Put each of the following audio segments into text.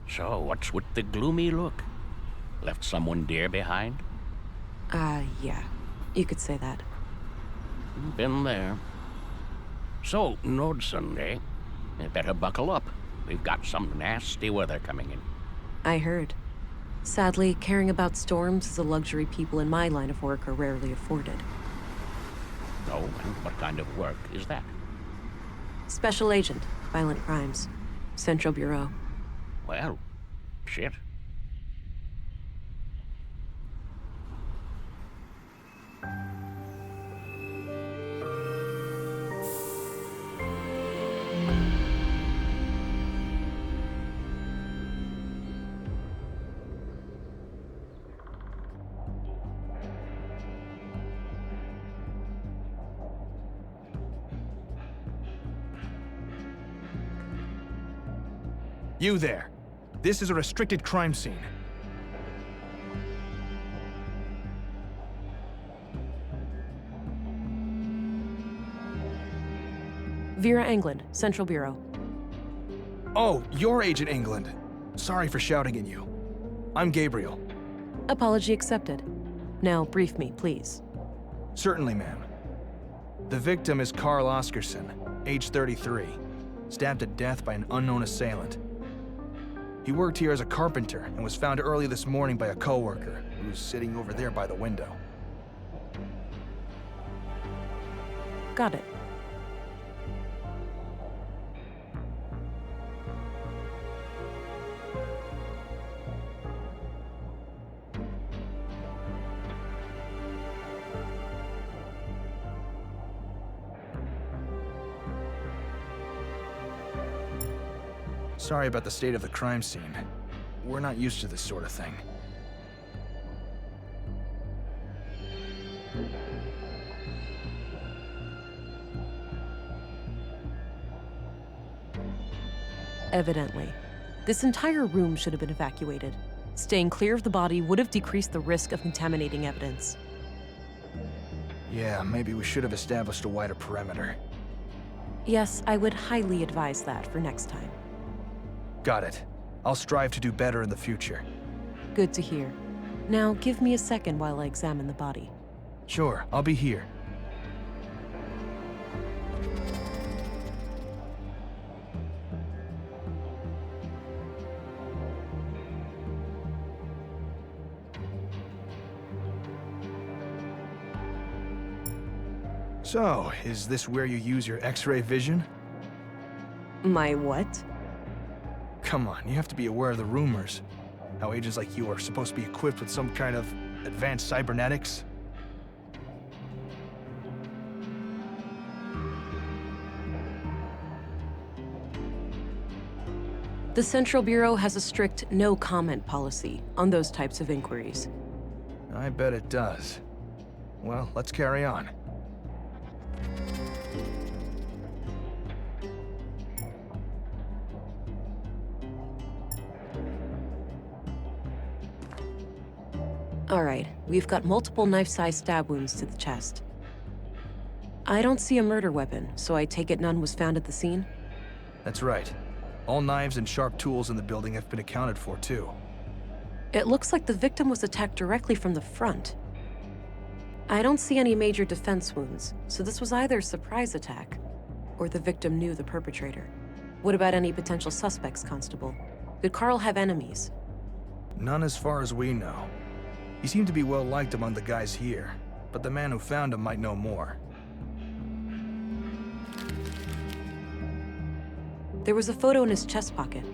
So, what's with the gloomy look? Left someone dear behind? Yeah. You could say that. Been there. So, Nordson, eh? You better buckle up. We've got some nasty weather coming in. I heard. Sadly, caring about storms is a luxury people in my line of work are rarely afforded. Oh, and what kind of work is that? Special Agent, Violent Crimes. Central Bureau. Well, shit. You there. This is a restricted crime scene. Vera England, Central Bureau. Oh, you're Agent England. Sorry for shouting at you. I'm Gabriel. Apology accepted. Now, brief me, please. Certainly, ma'am. The victim is Carl Oscarson, age 33, stabbed to death by an unknown assailant. He worked here as a carpenter and was found early this morning by a coworker who was sitting over there by the window. Got it. Sorry about the state of the crime scene. We're not used to this sort of thing. Evidently. This entire room should have been evacuated. Staying clear of the body would have decreased the risk of contaminating evidence. Yeah, maybe we should have established a wider perimeter. Yes, I would highly advise that for next time. Got it. I'll strive to do better in the future. Good to hear. Now, give me a second while I examine the body. Sure, I'll be here. So, is this where you use your X-ray vision? My what? Come on, you have to be aware of the rumors. How agents like you are supposed to be equipped with some kind of advanced cybernetics. The Central Bureau has a strict no-comment policy on those types of inquiries. I bet it does. Well, let's carry on. All right, we've got multiple knife-sized stab wounds to the chest. I don't see a murder weapon, so I take it none was found at the scene? That's right. All knives and sharp tools in the building have been accounted for, too. It looks like the victim was attacked directly from the front. I don't see any major defense wounds, so this was either a surprise attack, or the victim knew the perpetrator. What about any potential suspects, Constable? Did Carl have enemies? None as far as we know. He seemed to be well liked among the guys here, but the man who found him might know more. There was a photo in his chest pocket.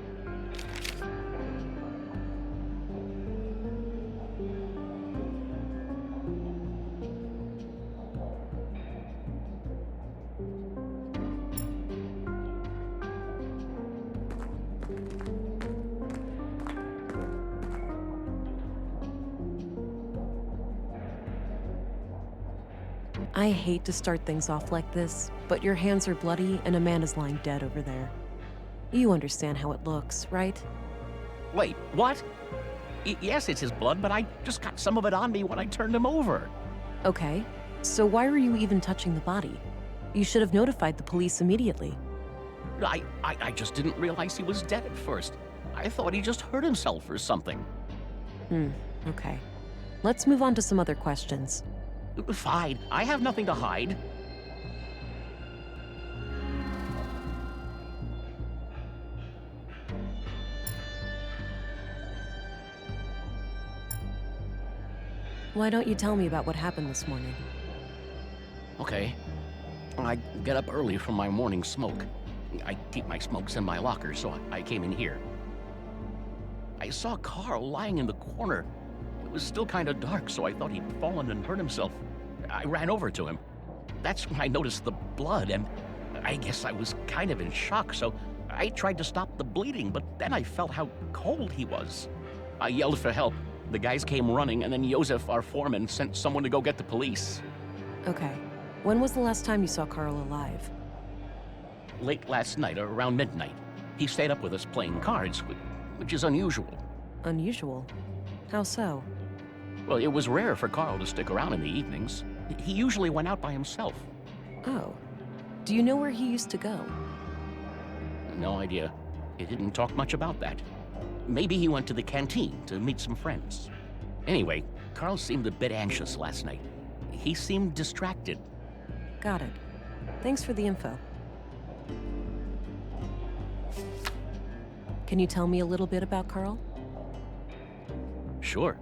I hate to start things off like this, but your hands are bloody and a man is lying dead over there. You understand how it looks, right? Wait, what? Yes, it's his blood, but I just got some of it on me when I turned him over. Okay, so why were you even touching the body? You should have notified the police immediately. I just didn't realize he was dead at first. I thought he just hurt himself or something. Okay. Let's move on to some other questions. Fine, I have nothing to hide. Why don't you tell me about what happened this morning? Okay. I get up early from my morning smoke. I keep my smokes in my locker, so I came in here. I saw Carl lying in the corner. It was still kind of dark, so I thought he'd fallen and hurt himself. I ran over to him. That's when I noticed the blood, and I guess I was kind of in shock, so I tried to stop the bleeding, but then I felt how cold he was. I yelled for help. The guys came running, and then Josef, our foreman, sent someone to go get the police. Okay. When was the last time you saw Carl alive? Late last night, around midnight. He stayed up with us playing cards, which is unusual. Unusual? How so? Well, it was rare for Carl to stick around in the evenings. He usually went out by himself. Oh. Do you know where he used to go? No idea. He didn't talk much about that. Maybe he went to the canteen to meet some friends. Anyway, Carl seemed a bit anxious last night. He seemed distracted. Got it. Thanks for the info. Can you tell me a little bit about Carl? Sure.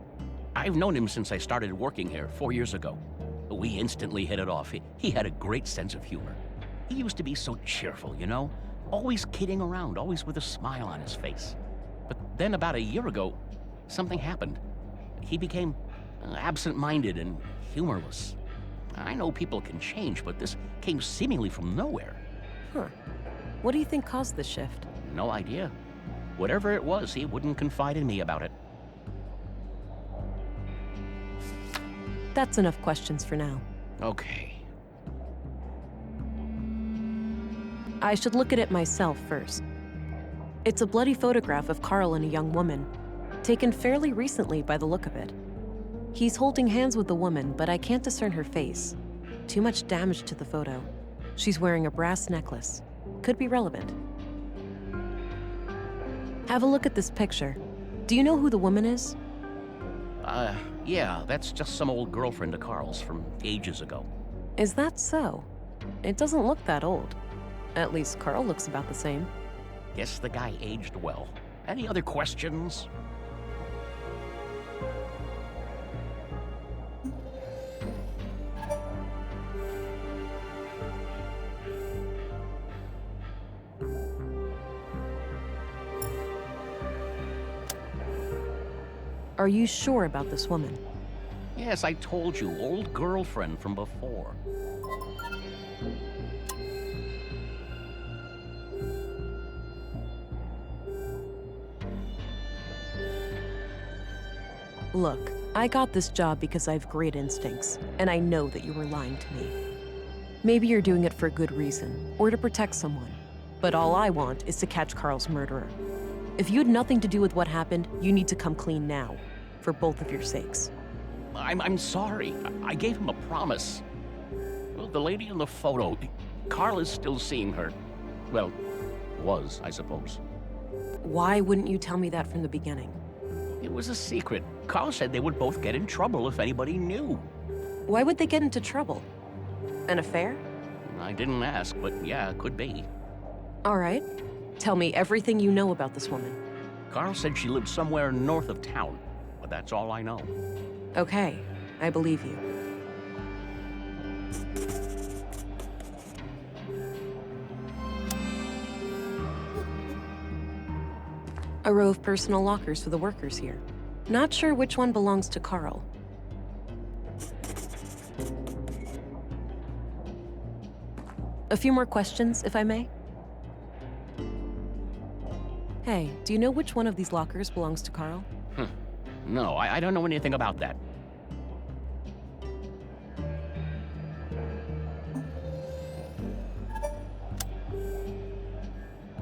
I've known him since I started working here 4 years ago. We instantly hit it off. He had a great sense of humor. He used to be so cheerful, you know? Always kidding around, always with a smile on his face. But then about a year ago, something happened. He became absent-minded and humorless. I know people can change, but this came seemingly from nowhere. Huh. What do you think caused the shift? No idea. Whatever it was, he wouldn't confide in me about it. That's enough questions for now. Okay. I should look at it myself first. It's a bloody photograph of Carl and a young woman, taken fairly recently by the look of it. He's holding hands with the woman, but I can't discern her face. Too much damage to the photo. She's wearing a brass necklace. Could be relevant. Have a look at this picture. Do you know who the woman is? Yeah, that's just some old girlfriend of Carl's from ages ago. Is that so? It doesn't look that old. At least Carl looks about the same. Guess the guy aged well. Any other questions? Are you sure about this woman? Yes, I told you, old girlfriend from before. Look, I got this job because I have great instincts, and I know that you were lying to me. Maybe you're doing it for a good reason, or to protect someone. But all I want is to catch Carl's murderer. If you had nothing to do with what happened, you need to come clean now, for both of your sakes. I'm sorry. I gave him a promise. Well, the lady in the photo, Carl is still seeing her. Well, was, I suppose. Why wouldn't you tell me that from the beginning? It was a secret. Carl said they would both get in trouble if anybody knew. Why would they get into trouble? An affair? I didn't ask, but yeah, it could be. All right. Tell me everything you know about this woman. Carl said she lived somewhere north of town, but that's all I know. Okay, I believe you. A row of personal lockers for the workers here. Not sure which one belongs to Carl. A few more questions, if I may. Hey, do you know which one of these lockers belongs to Carl? No, I don't know anything about that.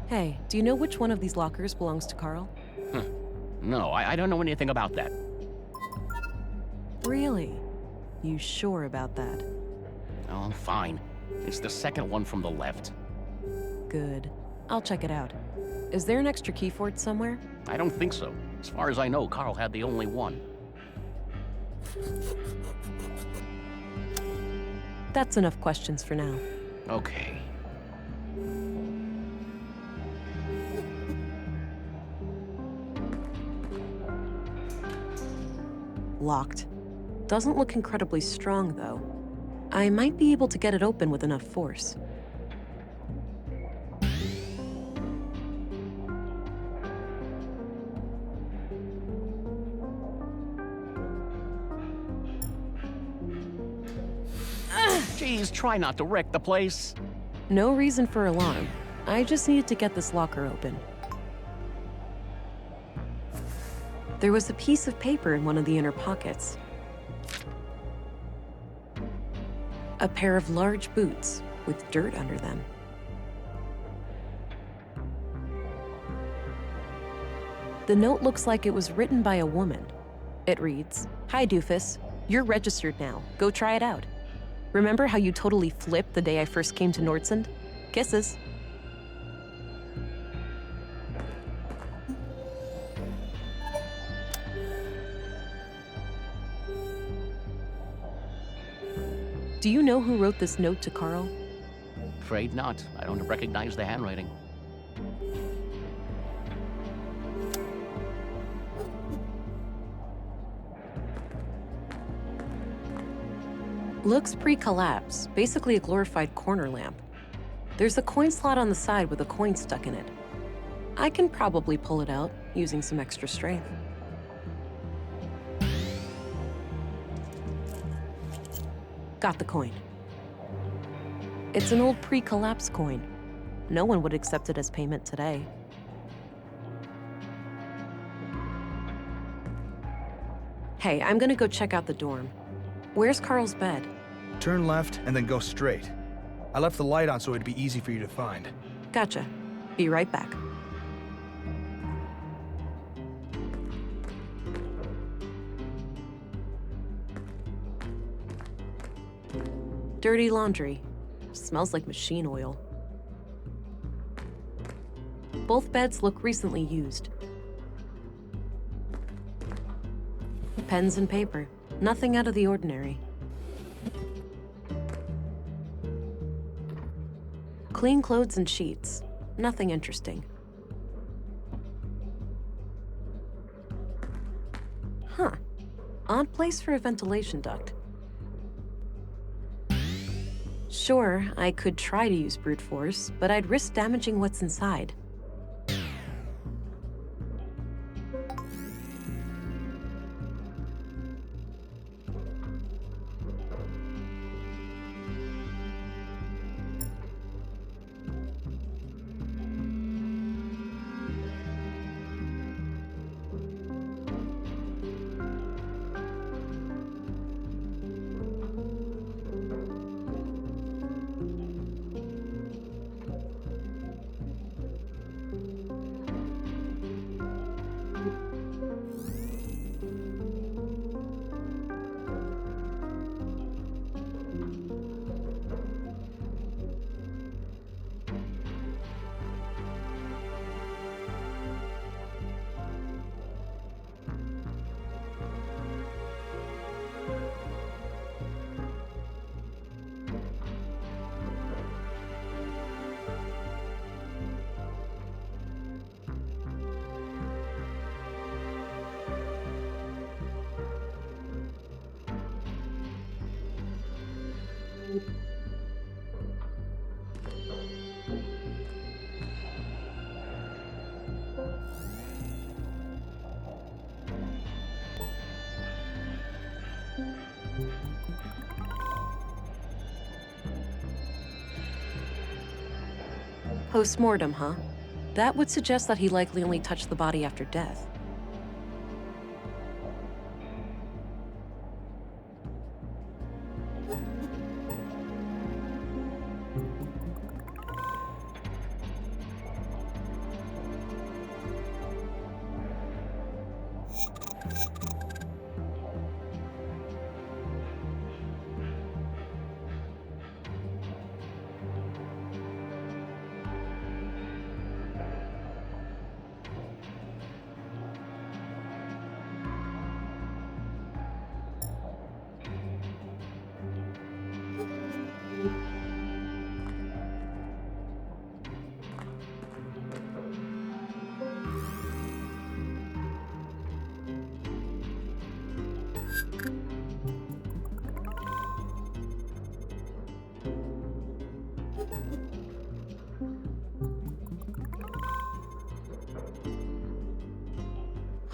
Hey, do you know which one of these lockers belongs to Carl? No, I don't know anything about that. Really? You sure about that? Oh, fine. It's the second one from the left. Good. I'll check it out. Is there an extra key for it somewhere? I don't think so. As far as I know, Carl had the only one. That's enough questions for now. Okay. Locked. Doesn't look incredibly strong, though. I might be able to get it open with enough force. Geez, try not to wreck the place. No reason for alarm. I just needed to get this locker open. There was a piece of paper in one of the inner pockets. A pair of large boots with dirt under them. The note looks like it was written by a woman. It reads, "Hi, Doofus. You're registered now. Go try it out. Remember how you totally flipped the day I first came to Nordsund? Kisses." Do you know who wrote this note to Carl? Afraid not. I don't recognize the handwriting. Looks pre-collapse, basically a glorified corner lamp. There's a coin slot on the side with a coin stuck in it. I can probably pull it out using some extra strength. Got the coin. It's an old pre-collapse coin. No one would accept it as payment today. Hey, I'm gonna go check out the dorm. Where's Carl's bed? Turn left and then go straight. I left the light on so it'd be easy for you to find. Gotcha. Be right back. Dirty laundry. Smells like machine oil. Both beds look recently used. Pens and paper. Nothing out of the ordinary. Clean clothes and sheets. Nothing interesting. Huh. Odd place for a ventilation duct. Sure, I could try to use brute force, but I'd risk damaging what's inside. Post-mortem, huh? That would suggest that he likely only touched the body after death.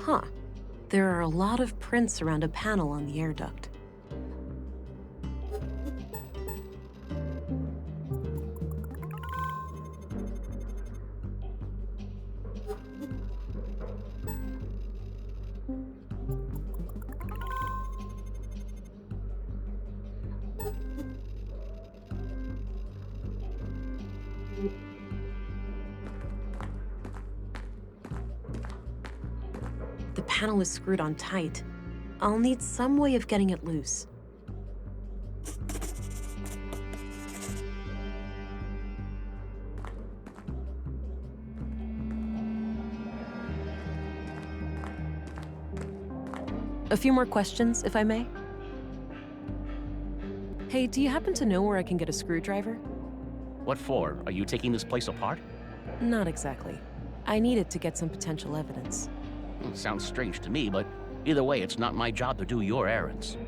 Huh. There are a lot of prints around a panel on the air duct. The panel is screwed on tight. I'll need some way of getting it loose. A few more questions, if I may? Hey, do you happen to know where I can get a screwdriver? What for? Are you taking this place apart? Not exactly. I need it to get some potential evidence. Sounds strange to me, but either way, it's not my job to do your errands.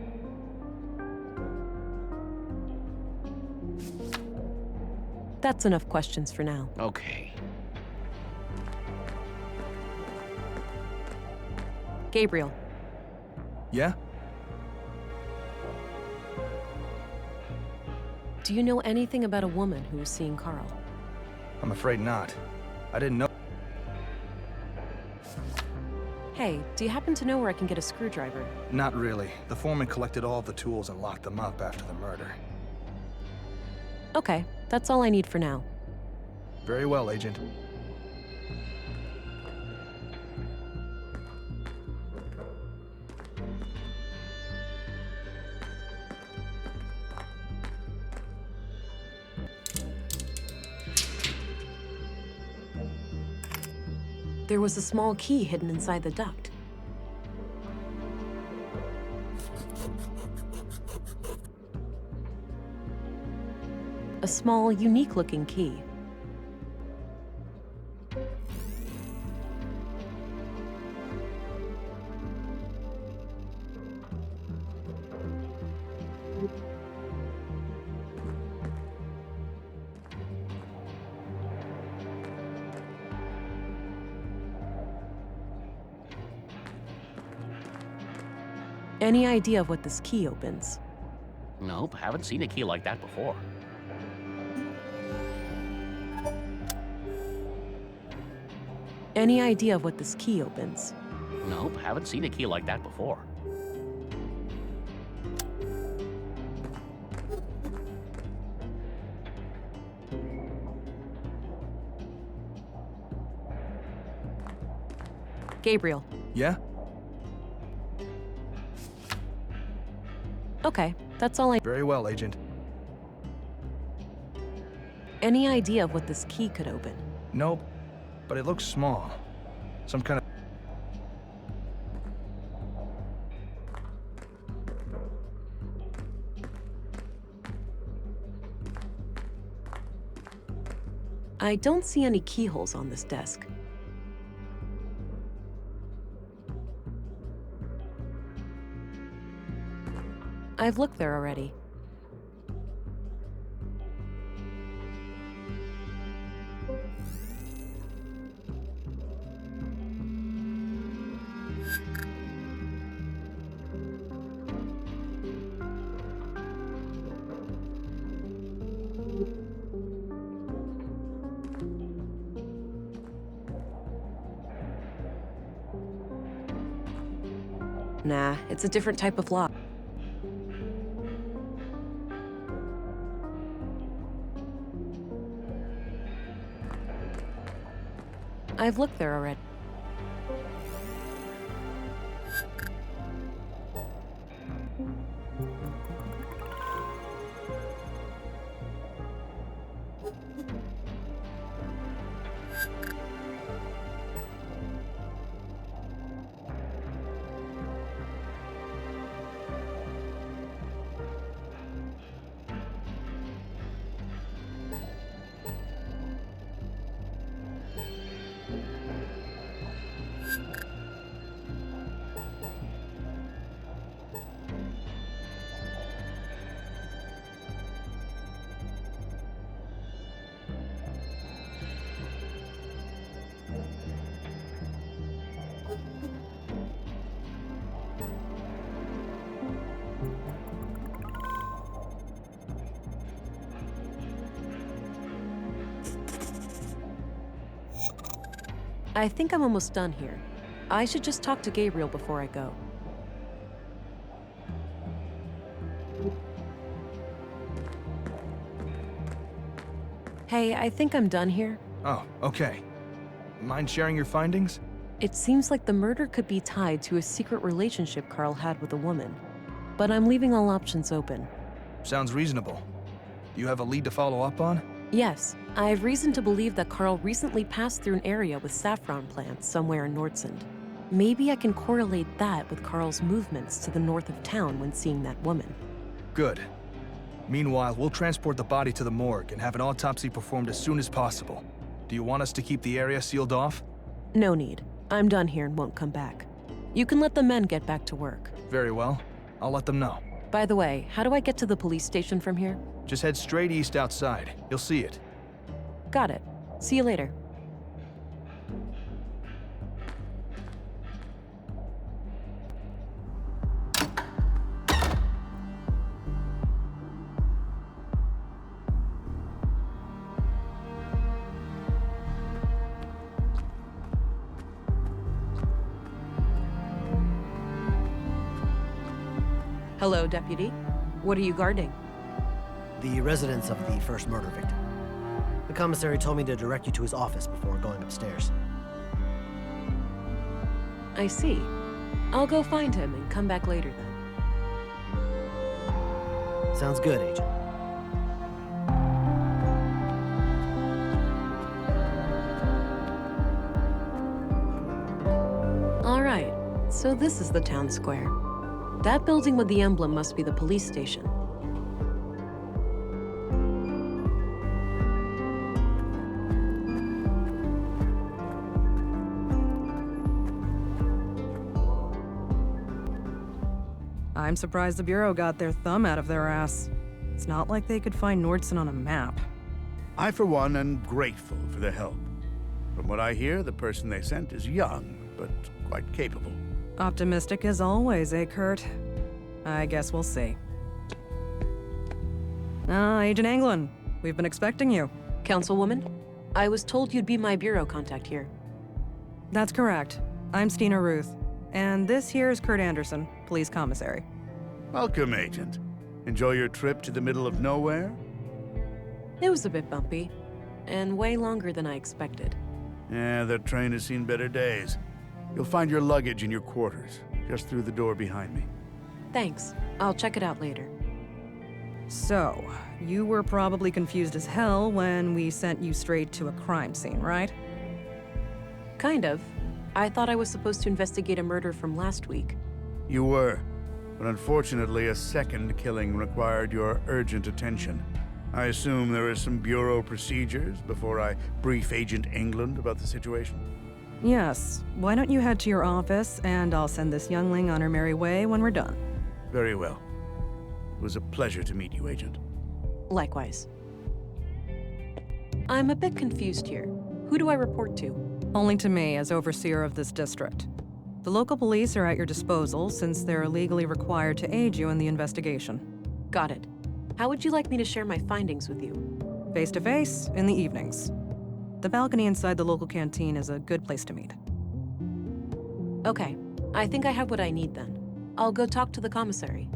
That's enough questions for now. Okay. Gabriel, Yeah? do you know anything about a woman who was seeing Carl? I'm afraid not. I didn't know. Hey, do you happen to know where I can get a screwdriver? Not really. The foreman collected all of the tools and locked them up after the murder. Okay, that's all I need for now. Very well, Agent. There was a small key hidden inside the duct. A small, unique-looking key. Any idea of what this key opens? Nope, haven't seen a key like that before. Any idea of what this key opens? Nope, haven't seen a key like that before. Gabriel. Yeah? Okay, that's all I... Very well, Agent. Any idea of what this key could open? Nope. But it looks small. Some kind of... I don't see any keyholes on this desk. I've looked there already. Nah, it's a different type of lock. I've looked there already. I think I'm almost done here. I should just talk to Gabriel before I go. Hey, I think I'm done here. Oh, okay. Mind sharing your findings? It seems like the murder could be tied to a secret relationship Carl had with a woman. But I'm leaving all options open. Sounds reasonable. Do you have a lead to follow up on? Yes, I have reason to believe that Carl recently passed through an area with saffron plants somewhere in Nordsund. Maybe I can correlate that with Carl's movements to the north of town when seeing that woman. Good. Meanwhile, we'll transport the body to the morgue and have an autopsy performed as soon as possible. Do you want us to keep the area sealed off? No need. I'm done here and won't come back. You can let the men get back to work. Very well. I'll let them know. By the way, how do I get to the police station from here? Just head straight east outside. You'll see it. Got it. See you later. Hello, Deputy. What are you guarding? The residence of the first murder victim. The commissary told me to direct you to his office before going upstairs. I see. I'll go find him and come back later then. Sounds good, Agent. All right, so this is the town square. That building with the emblem must be the police station. I'm surprised the Bureau got their thumb out of their ass. It's not like they could find Nordsund on a map. I, for one, am grateful for their help. From what I hear, the person they sent is young, but quite capable. Optimistic as always, eh, Kurt? I guess we'll see. Agent Anglin, we've been expecting you. Councilwoman, I was told you'd be my bureau contact here. That's correct. I'm Stina Ruth, and this here is Kurt Anderson, police commissary. Welcome, Agent. Enjoy your trip to the middle of nowhere? It was a bit bumpy, and way longer than I expected. Yeah, that train has seen better days. You'll find your luggage in your quarters, just through the door behind me. Thanks. I'll check it out later. So, you were probably confused as hell when we sent you straight to a crime scene, right? Kind of. I thought I was supposed to investigate a murder from last week. You were, but unfortunately a second killing required your urgent attention. I assume there are some Bureau procedures before I brief Agent England about the situation? Yes. Why don't you head to your office, and I'll send this youngling on her merry way when we're done. Very well. It was a pleasure to meet you, Agent. Likewise. I'm a bit confused here. Who do I report to? Only to me as overseer of this district. The local police are at your disposal since they're legally required to aid you in the investigation. Got it. How would you like me to share my findings with you? Face to face, in the evenings. The balcony inside the local canteen is a good place to meet. Okay. I think I have what I need then. I'll go talk to the commissary.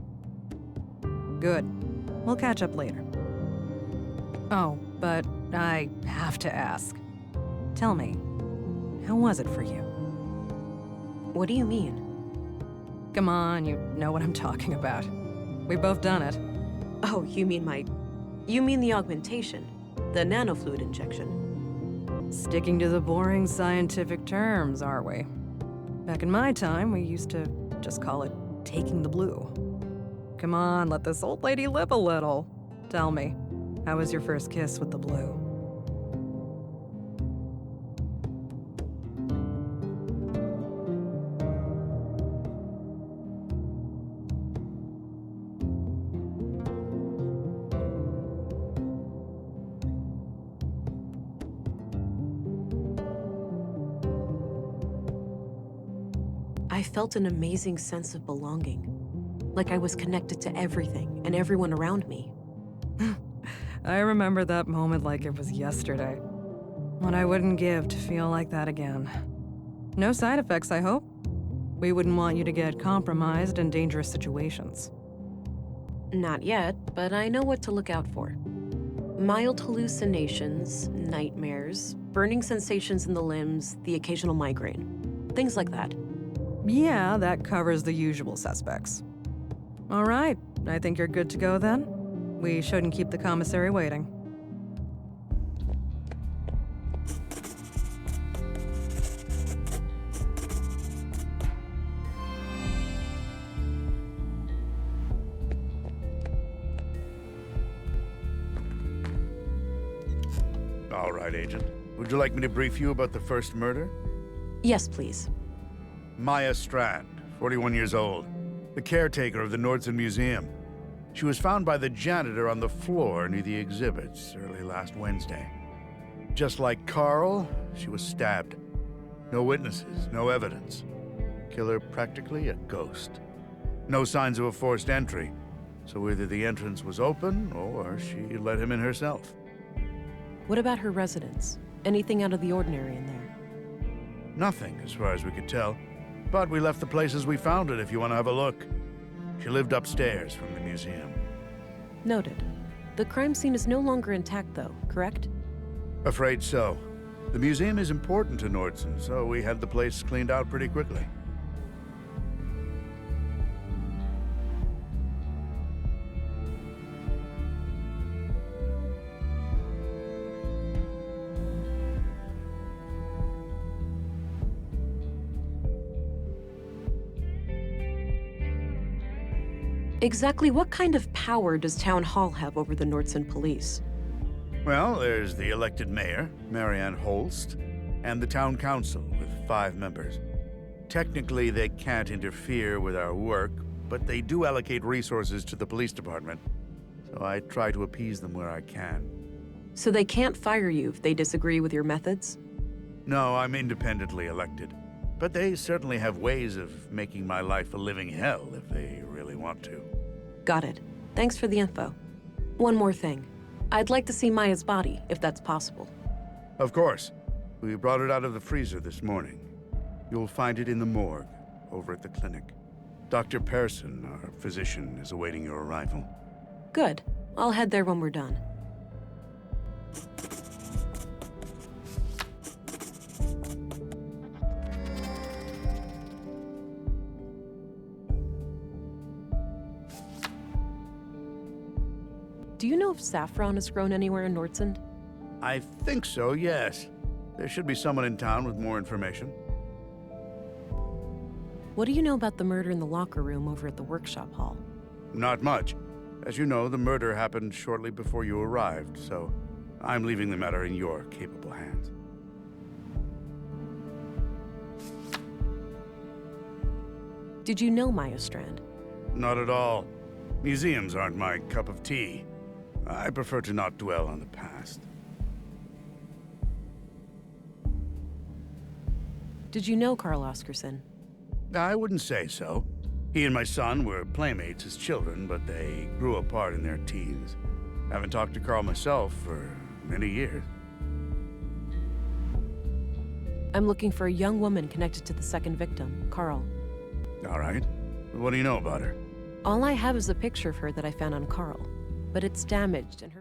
Good. We'll catch up later. Oh, but I have to ask. Tell me, how was it for you? What do you mean? Come on, you know what I'm talking about. We've both done it. Oh, you mean the augmentation? The nanofluid injection? Sticking to the boring scientific terms, aren't we? Back in my time, we used to just call it taking the blue. Come on, let this old lady live a little. Tell me, how was your first kiss with the blue? I felt an amazing sense of belonging. Like I was connected to everything and everyone around me. I remember that moment like it was yesterday. What I wouldn't give to feel like that again. No side effects, I hope? We wouldn't want you to get compromised in dangerous situations. Not yet, but I know what to look out for. Mild hallucinations, nightmares, burning sensations in the limbs, the occasional migraine. Things like that. Yeah, that covers the usual suspects. All right, I think you're good to go then. We shouldn't keep the commissary waiting. All right, Agent. Would you like me to brief you about the first murder? Yes, please. Maya Strand, 41 years old, the caretaker of the Nordson Museum. She was found by the janitor on the floor near the exhibits early last Wednesday. Just like Carl, she was stabbed. No witnesses, no evidence. Killer practically a ghost. No signs of a forced entry, so either the entrance was open or she let him in herself. What about her residence? Anything out of the ordinary in there? Nothing, as far as we could tell. But we left the place as we found it if you want to have a look. She lived upstairs from the museum. Noted. The crime scene is no longer intact, though, correct? Afraid so. The museum is important to Nordson, so we had the place cleaned out pretty quickly. Exactly what kind of power does Town Hall have over the Nordson police? Well, there's the elected mayor, Marianne Holst, and the town council with 5 members. Technically, they can't interfere with our work, but they do allocate resources to the police department, so I try to appease them where I can. So they can't fire you if they disagree with your methods? No, I'm independently elected, but they certainly have ways of making my life a living hell if they really want to. Got it. Thanks for the info. One more thing. I'd like to see Maya's body, if that's possible. Of course. We brought it out of the freezer this morning. You'll find it in the morgue, over at the clinic. Dr. Pearson, our physician, is awaiting your arrival. Good. I'll head there when we're done. Do you know if saffron is grown anywhere in Nordson? I think so, yes. There should be someone in town with more information. What do you know about the murder in the locker room over at the workshop hall? Not much. As you know, the murder happened shortly before you arrived, so I'm leaving the matter in your capable hands. Did you know Maya Strand? Not at all. Museums aren't my cup of tea. I prefer to not dwell on the past. Did you know Carl Oscarson? I wouldn't say so. He and my son were playmates as children, but they grew apart in their teens. Haven't talked to Carl myself for many years. I'm looking for a young woman connected to the second victim, Carl. All right. What do you know about her? All I have is a picture of her that I found on Carl, but it's damaged and her